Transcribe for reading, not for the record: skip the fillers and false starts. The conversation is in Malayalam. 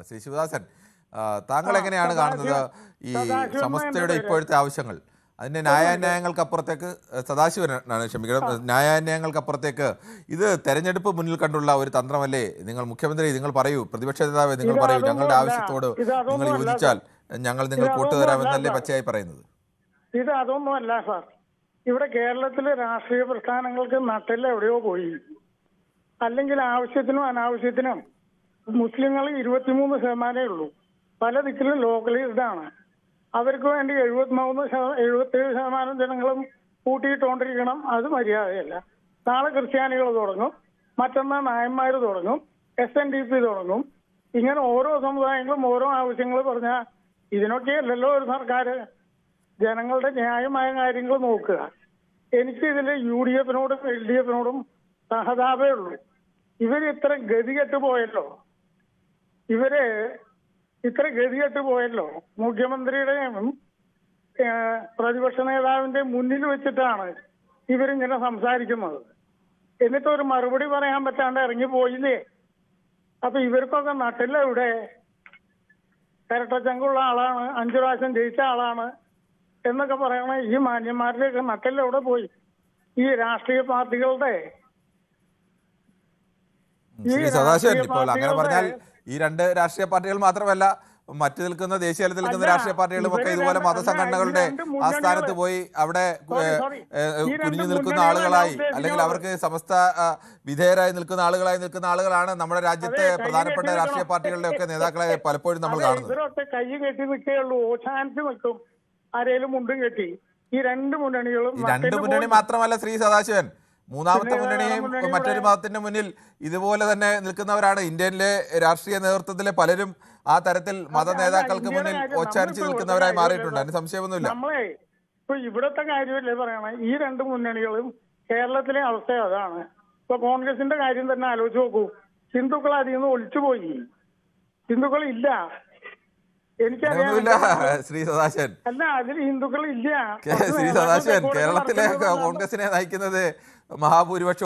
ശ്രീ ശിവദാസൻ, താങ്കൾ ആ എങ്ങനെയാണ് കാണുന്നത് ഈ സദാശിവൻ എന്നാ എൻ്റെ സമസ്തയുടെ പേര്. ഇപ്പോഴത്തെ ആവശ്യങ്ങൾ? അതിൻ്റെ ഒരു മിനിറ്റ്. ന്യായാന്യായങ്ങൾക്കപ്പുറത്തേക്ക് സദാശിവനാണ്, ക്ഷമിക്കണം, ന്യായാന്യായങ്ങൾക്കപ്പുറത്തേക്ക് ഇത് തെരഞ്ഞെടുപ്പ് മുന്നിൽ കണ്ടുള്ള ഒരു തന്ത്രമല്ലേ? നിങ്ങൾ മുഖ്യമന്ത്രി, നിങ്ങൾ പറയൂ, പ്രതിപക്ഷ നേതാവ് നിങ്ങൾ ഇത് പറയൂ, ഞങ്ങളുടെ അതൊന്നുമല്ല. ആവശ്യത്തോട് ഇത് നിങ്ങൾ അതൊന്നുമല്ല യോജിച്ചാൽ ഞങ്ങൾ ഇത് നിങ്ങൾ അതൊന്നുമല്ല കൂട്ടുതരാമെന്നല്ലേ സാർ. പച്ചയായി പറയുന്നത്? ഇത് അതൊന്നുമല്ല സാർ. ഇവിടെ കേരളത്തിലെ രാഷ്ട്രീയ പ്രസ്ഥാനങ്ങൾക്ക് നട്ടെല്ല എവിടെയോ പോയി. അല്ലെങ്കിൽ ആവശ്യത്തിനും അനാവശ്യത്തിനും മുസ്ലിങ്ങൾ 23% ഉള്ളൂ. പല ദിക്കിലും ലോക്കലൈസ്ഡാണ്. അവർക്ക് വേണ്ടി 77% ജനങ്ങളും കൂട്ടിയിട്ടുകൊണ്ടിരിക്കണം. അത് മര്യാദയല്ല. നാളെ ക്രിസ്ത്യാനികൾ തുടങ്ങും, മറ്റന്നാൾ നായന്മാർ തുടങ്ങും, SNDP തുടങ്ങും. ഇങ്ങനെ ഓരോ സമുദായങ്ങളും ഓരോ ആവശ്യങ്ങൾ പറഞ്ഞാൽ ഇതിനൊക്കെയല്ലല്ലോ ഒരു സർക്കാർ. ജനങ്ങളുടെ ന്യായമായ കാര്യങ്ങൾ നോക്കുക. എനിക്ക് ഇതിൽ UDF-നോടും LDF-നോടും സഹതാപേ ഉള്ളൂ. ഇവർ ഇത്ര ഗതികെട്ട് പോയല്ലോ. മുഖ്യമന്ത്രിയുടെയും പ്രതിപക്ഷ നേതാവിന്റെ മുന്നിൽ വെച്ചിട്ടാണ് ഇവരിങ്ങനെ സംസാരിക്കുന്നത്. എന്നിട്ട് ഒരു മറുപടി പറയാൻ പറ്റാണ്ട് ഇറങ്ങി പോയില്ലേ? അപ്പൊ ഇവർക്കൊക്കെ നട്ടില്ല. ഇവിടെ ഇരട്ടച്ചങ്കുള്ള ആളാണ്, 5 പ്രാവശ്യം ജയിച്ച ആളാണ് എന്നൊക്കെ പറയണ ഈ മാന്യന്മാരുടെയൊക്കെ നട്ടില്ല എവിടെ പോയി? ഈ രാഷ്ട്രീയ പാർട്ടികളുടെ ശ്രീ സദാശിവൻ, ഇപ്പോൾ അങ്ങനെ പറഞ്ഞാൽ ഈ രണ്ട് രാഷ്ട്രീയ പാർട്ടികൾ മാത്രമല്ല, മറ്റു നിൽക്കുന്ന ദേശീയ തലത്തിൽ നിൽക്കുന്ന രാഷ്ട്രീയ പാർട്ടികളും ഒക്കെ ഇതുപോലെ മതസംഘടനകളുടെ ആസ്ഥാനത്ത് പോയി അവിടെ കുനിഞ്ഞു നിൽക്കുന്ന ആളുകളായി, അല്ലെങ്കിൽ അവർക്ക് സമസ്ത വിധേയരായി നിൽക്കുന്ന ആളുകളാണ് നമ്മുടെ രാജ്യത്തെ പ്രധാനപ്പെട്ട രാഷ്ട്രീയ പാർട്ടികളുടെ ഒക്കെ നേതാക്കളെ പലപ്പോഴും നമ്മൾ കാണുന്നത്. ഇവരൊക്കെ കൈ കെട്ടി നിൽക്കുകയുള്ളൂ, ചാൻസ് നിൽക്കും, ആരേലും മുണ്ടും കെട്ടി. ഈ രണ്ട് മുന്നണി മാത്രമല്ല ശ്രീ സദാശിവൻ, മൂന്നാമത്തെ മുന്നണിയും മറ്റൊരു മതത്തിന്റെ മുന്നിൽ ഇതുപോലെ തന്നെ നിൽക്കുന്നവരാണ്. ഇന്ത്യയിലെ രാഷ്ട്രീയ നേതൃത്വത്തിലെ പലരും ആ തരത്തിൽ മത നേതാക്കൾക്ക് മുന്നിൽ ഓച്ചാനിച്ച് നിൽക്കുന്നവരായി മാറിയിട്ടുണ്ട്. അതിന് സംശയമൊന്നുമില്ല. നമ്മളെ ഇപ്പൊ ഇവിടത്തെ കാര്യമല്ലേ പറയണേ? ഈ രണ്ട് മുന്നണികളും കേരളത്തിലെ അവസ്ഥ അതാണ്. ഇപ്പൊ കോൺഗ്രസിന്റെ കാര്യം തന്നെ ആലോചിച്ച് നോക്കൂ. ഹിന്ദുക്കൾ അതിൽ നിന്ന് ഒളിച്ചുപോയി. ഹിന്ദുക്കൾ ഇല്ല. എനിക്കറിയാമില്ല ശ്രീ സദാശിവൻ. അല്ല, അതിൽ ഹിന്ദുക്കൾ ഇല്ല. ശ്രീ സദാശിവൻ, കേരളത്തിലെ കോൺഗ്രസിനെ നയിക്കുന്നത് മഹാഭൂരിപക്ഷം